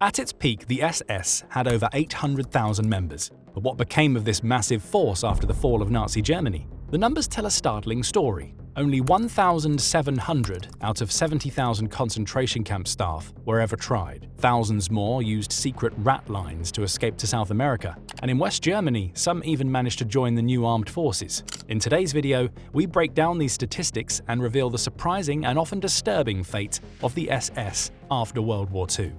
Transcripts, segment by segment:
At its peak, the SS had over 800,000 members. But what became of this massive force after the fall of Nazi Germany? The numbers tell a startling story. Only 1,700 out of 70,000 concentration camp staff were ever tried. Thousands more used secret Ratlines to escape to South America. And in West Germany, some even managed to join the new armed forces. In today's video, we break down these statistics and reveal the surprising and often disturbing fate of the SS after World War II.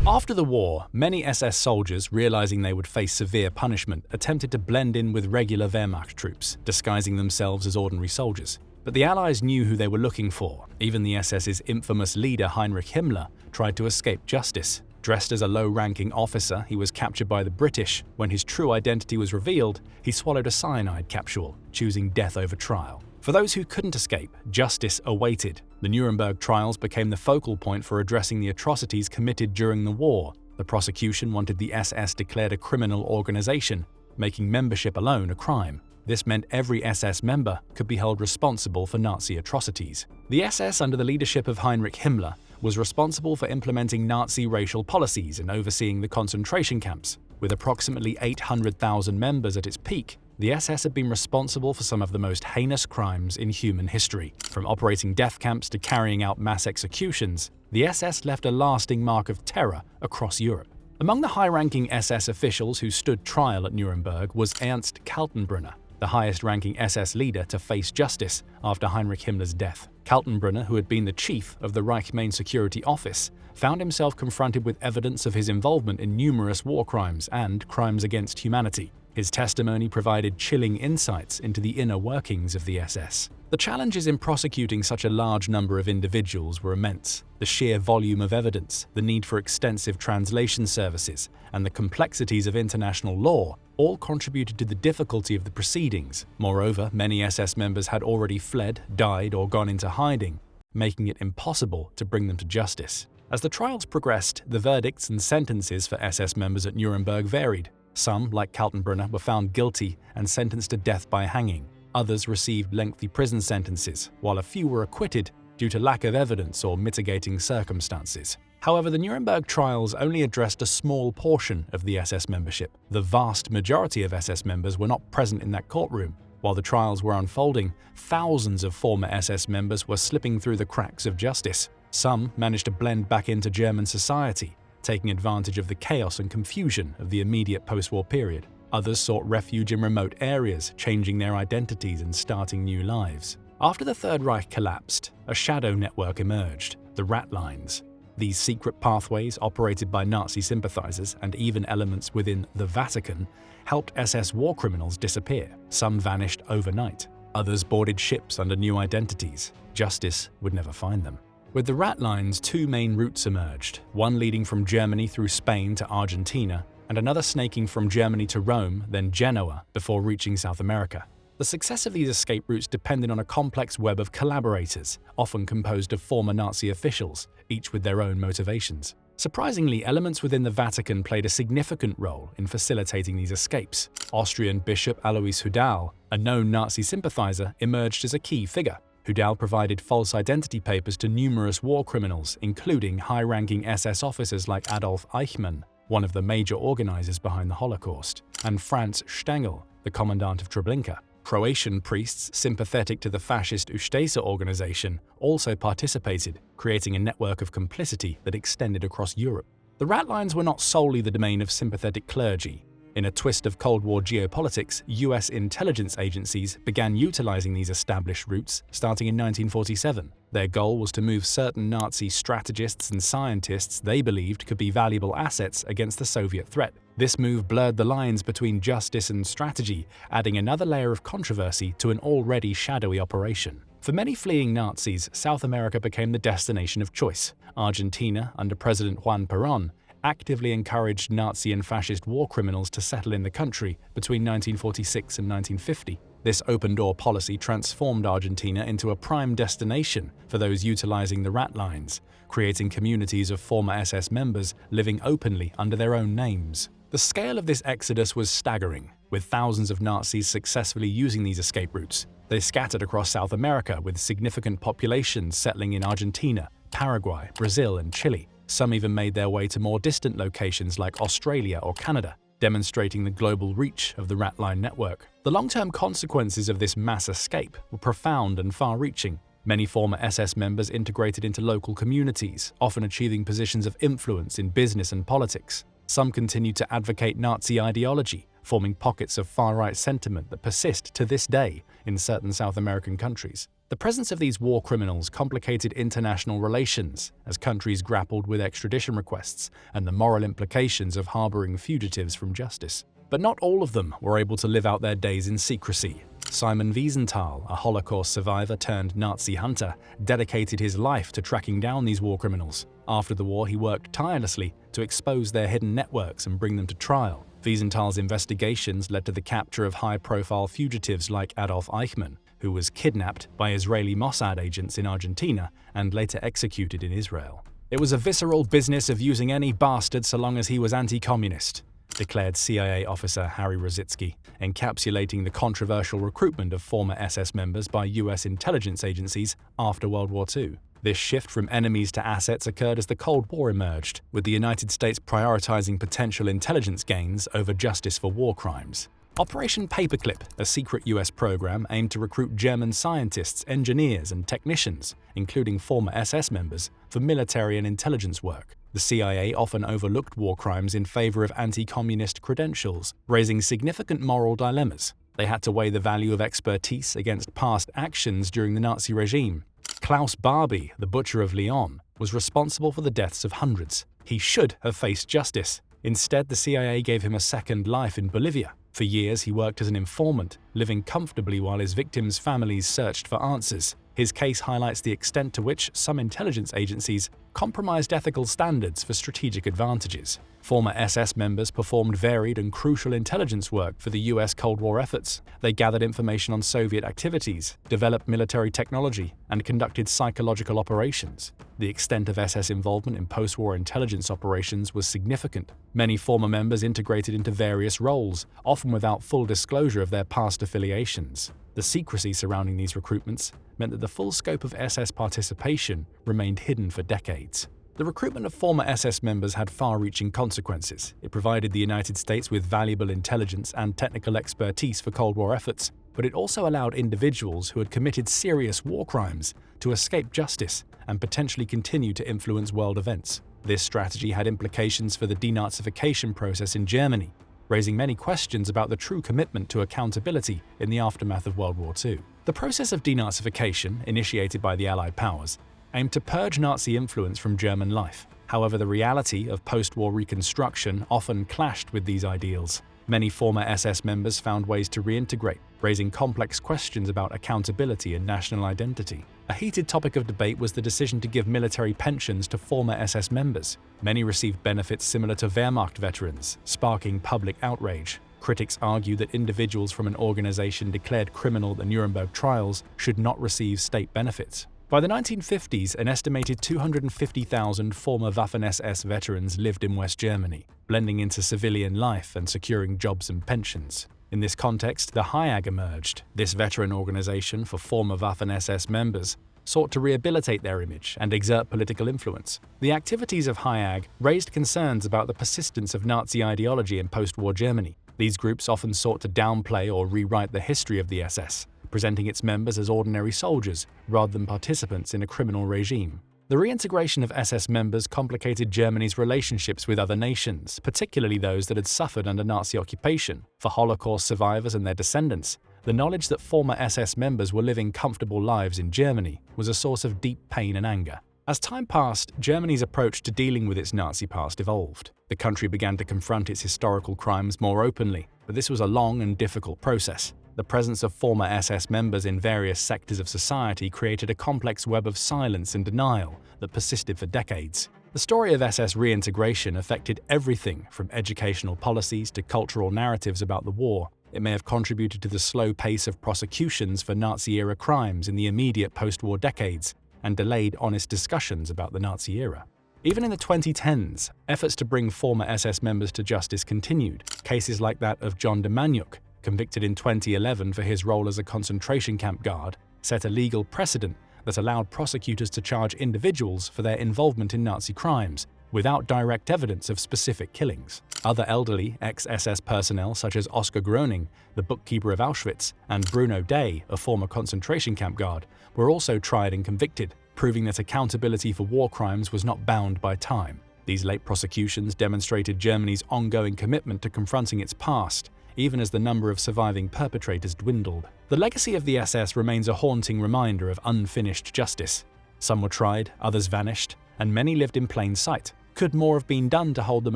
After the war, many SS soldiers, realizing they would face severe punishment, attempted to blend in with regular Wehrmacht troops, disguising themselves as ordinary soldiers. But the Allies knew who they were looking for. Even the SS's infamous leader Heinrich Himmler tried to escape justice. Dressed as a low-ranking officer, he was captured by the British. When his true identity was revealed, he swallowed a cyanide capsule, choosing death over trial. For those who couldn't escape, justice awaited. The Nuremberg Trials became the focal point for addressing the atrocities committed during the war. The prosecution wanted the SS declared a criminal organization, making membership alone a crime. This meant every SS member could be held responsible for Nazi atrocities. The SS, under the leadership of Heinrich Himmler, was responsible for implementing Nazi racial policies and overseeing the concentration camps. With approximately 800,000 members at its peak, the SS had been responsible for some of the most heinous crimes in human history. From operating death camps to carrying out mass executions, the SS left a lasting mark of terror across Europe. Among the high-ranking SS officials who stood trial at Nuremberg was Ernst Kaltenbrunner, the highest-ranking SS leader to face justice after Heinrich Himmler's death. Kaltenbrunner, who had been the chief of the Reich Main Security Office, found himself confronted with evidence of his involvement in numerous war crimes and crimes against humanity. His testimony provided chilling insights into the inner workings of the SS. The challenges in prosecuting such a large number of individuals were immense. The sheer volume of evidence, the need for extensive translation services, and the complexities of international law all contributed to the difficulty of the proceedings. Moreover, many SS members had already fled, died, or gone into hiding, making it impossible to bring them to justice. As the trials progressed, the verdicts and sentences for SS members at Nuremberg varied. Some, like Kaltenbrunner, were found guilty and sentenced to death by hanging. Others received lengthy prison sentences, while a few were acquitted due to lack of evidence or mitigating circumstances. However, the Nuremberg trials only addressed a small portion of the SS membership. The vast majority of SS members were not present in that courtroom. While the trials were unfolding, thousands of former SS members were slipping through the cracks of justice. Some managed to blend back into German society, taking advantage of the chaos and confusion of the immediate post-war period. Others sought refuge in remote areas, changing their identities and starting new lives. After the Third Reich collapsed, a shadow network emerged, the Ratlines. These secret pathways, operated by Nazi sympathizers and even elements within the Vatican, helped SS war criminals disappear. Some vanished overnight. Others boarded ships under new identities. Justice would never find them. With the Ratlines, two main routes emerged, one leading from Germany through Spain to Argentina, and another snaking from Germany to Rome, then Genoa, before reaching South America. The success of these escape routes depended on a complex web of collaborators, often composed of former Nazi officials, each with their own motivations. Surprisingly, elements within the Vatican played a significant role in facilitating these escapes. Austrian Bishop Alois Hudal, a known Nazi sympathizer, emerged as a key figure. Hudal provided false identity papers to numerous war criminals, including high-ranking SS officers like Adolf Eichmann, one of the major organizers behind the Holocaust, and Franz Stengel, the commandant of Treblinka. Croatian priests sympathetic to the fascist Ustaša organization also participated, creating a network of complicity that extended across Europe. The Ratlines were not solely the domain of sympathetic clergy. In a twist of Cold War geopolitics, US intelligence agencies began utilizing these established routes starting in 1947. Their goal was to move certain Nazi strategists and scientists they believed could be valuable assets against the Soviet threat. This move blurred the lines between justice and strategy, adding another layer of controversy to an already shadowy operation. For many fleeing Nazis, South America became the destination of choice. Argentina, under President Juan Perón, actively encouraged Nazi and fascist war criminals to settle in the country between 1946 and 1950. This open-door policy transformed Argentina into a prime destination for those utilizing the Ratlines, creating communities of former SS members living openly under their own names. The scale of this exodus was staggering, with thousands of Nazis successfully using these escape routes. They scattered across South America, with significant populations settling in Argentina, Paraguay, Brazil, and Chile. Some even made their way to more distant locations like Australia or Canada, demonstrating the global reach of the Ratline network. The long-term consequences of this mass escape were profound and far-reaching. Many former SS members integrated into local communities, often achieving positions of influence in business and politics. Some continued to advocate Nazi ideology, forming pockets of far-right sentiment that persist to this day in certain South American countries. The presence of these war criminals complicated international relations as countries grappled with extradition requests and the moral implications of harboring fugitives from justice. But not all of them were able to live out their days in secrecy. Simon Wiesenthal, a Holocaust survivor turned Nazi hunter, dedicated his life to tracking down these war criminals. After the war, he worked tirelessly to expose their hidden networks and bring them to trial. Wiesenthal's investigations led to the capture of high-profile fugitives like Adolf Eichmann, who was kidnapped by Israeli Mossad agents in Argentina and later executed in Israel. "It was a visceral business of using any bastard so long as he was anti-communist," declared CIA officer Harry Rositsky, encapsulating the controversial recruitment of former SS members by US intelligence agencies after World War II. This shift from enemies to assets occurred as the Cold War emerged, with the United States prioritizing potential intelligence gains over justice for war crimes. Operation Paperclip, a secret US program, aimed to recruit German scientists, engineers, and technicians, including former SS members, for military and intelligence work. The CIA often overlooked war crimes in favor of anti-communist credentials, raising significant moral dilemmas. They had to weigh the value of expertise against past actions during the Nazi regime. Klaus Barbie, the butcher of Lyon, was responsible for the deaths of hundreds. He should have faced justice. Instead, the CIA gave him a second life in Bolivia. For years, he worked as an informant, living comfortably while his victims' families searched for answers. His case highlights the extent to which some intelligence agencies compromised ethical standards for strategic advantages. Former SS members performed varied and crucial intelligence work for the US Cold War efforts. They gathered information on Soviet activities, developed military technology, and conducted psychological operations. The extent of SS involvement in post-war intelligence operations was significant. Many former members integrated into various roles, often without full disclosure of their past affiliations. The secrecy surrounding these recruitments meant that the full scope of SS participation remained hidden for decades. The recruitment of former SS members had far-reaching consequences. It provided the United States with valuable intelligence and technical expertise for Cold War efforts, but it also allowed individuals who had committed serious war crimes to escape justice and potentially continue to influence world events. This strategy had implications for the denazification process in Germany, raising many questions about the true commitment to accountability in the aftermath of World War II. The process of denazification, initiated by the Allied powers, aimed to purge Nazi influence from German life. However, the reality of post-war reconstruction often clashed with these ideals. Many former SS members found ways to reintegrate, raising complex questions about accountability and national identity. A heated topic of debate was the decision to give military pensions to former SS members. Many received benefits similar to Wehrmacht veterans, sparking public outrage. Critics argue that individuals from an organization declared criminal at the Nuremberg Trials should not receive state benefits. By the 1950s, an estimated 250,000 former Waffen-SS veterans lived in West Germany, blending into civilian life and securing jobs and pensions. In this context, the HIAG emerged. This veteran organization for former Waffen-SS members sought to rehabilitate their image and exert political influence. The activities of HIAG raised concerns about the persistence of Nazi ideology in post-war Germany. These groups often sought to downplay or rewrite the history of the SS, presenting its members as ordinary soldiers rather than participants in a criminal regime. The reintegration of SS members complicated Germany's relationships with other nations, particularly those that had suffered under Nazi occupation. For Holocaust survivors and their descendants, the knowledge that former SS members were living comfortable lives in Germany was a source of deep pain and anger. As time passed, Germany's approach to dealing with its Nazi past evolved. The country began to confront its historical crimes more openly, but this was a long and difficult process. The presence of former SS members in various sectors of society created a complex web of silence and denial that persisted for decades. The story of SS reintegration affected everything from educational policies to cultural narratives about the war. It may have contributed to the slow pace of prosecutions for Nazi-era crimes in the immediate post-war decades and delayed honest discussions about the Nazi era. Even in the 2010s, efforts to bring former SS members to justice continued. Cases like that of John de Manyuk, convicted in 2011 for his role as a concentration camp guard, set a legal precedent that allowed prosecutors to charge individuals for their involvement in Nazi crimes, without direct evidence of specific killings. Other elderly ex-SS personnel such as Oskar Groening, the bookkeeper of Auschwitz, and Bruno Day, a former concentration camp guard, were also tried and convicted, proving that accountability for war crimes was not bound by time. These late prosecutions demonstrated Germany's ongoing commitment to confronting its past, even as the number of surviving perpetrators dwindled. The legacy of the SS remains a haunting reminder of unfinished justice. Some were tried, others vanished, and many lived in plain sight. Could more have been done to hold them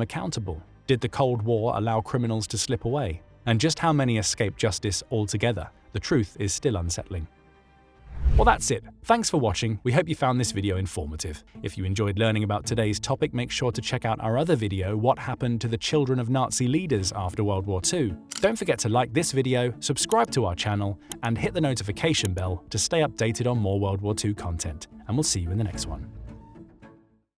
accountable? Did the Cold War allow criminals to slip away? And just how many escaped justice altogether? The truth is still unsettling. Well, that's it. Thanks for watching. We hope you found this video informative. If you enjoyed learning about today's topic, make sure to check out our other video, What Happened to the Children of Nazi Leaders After World War II. Don't forget to like this video, subscribe to our channel, and hit the notification bell to stay updated on more World War II content. And we'll see you in the next one.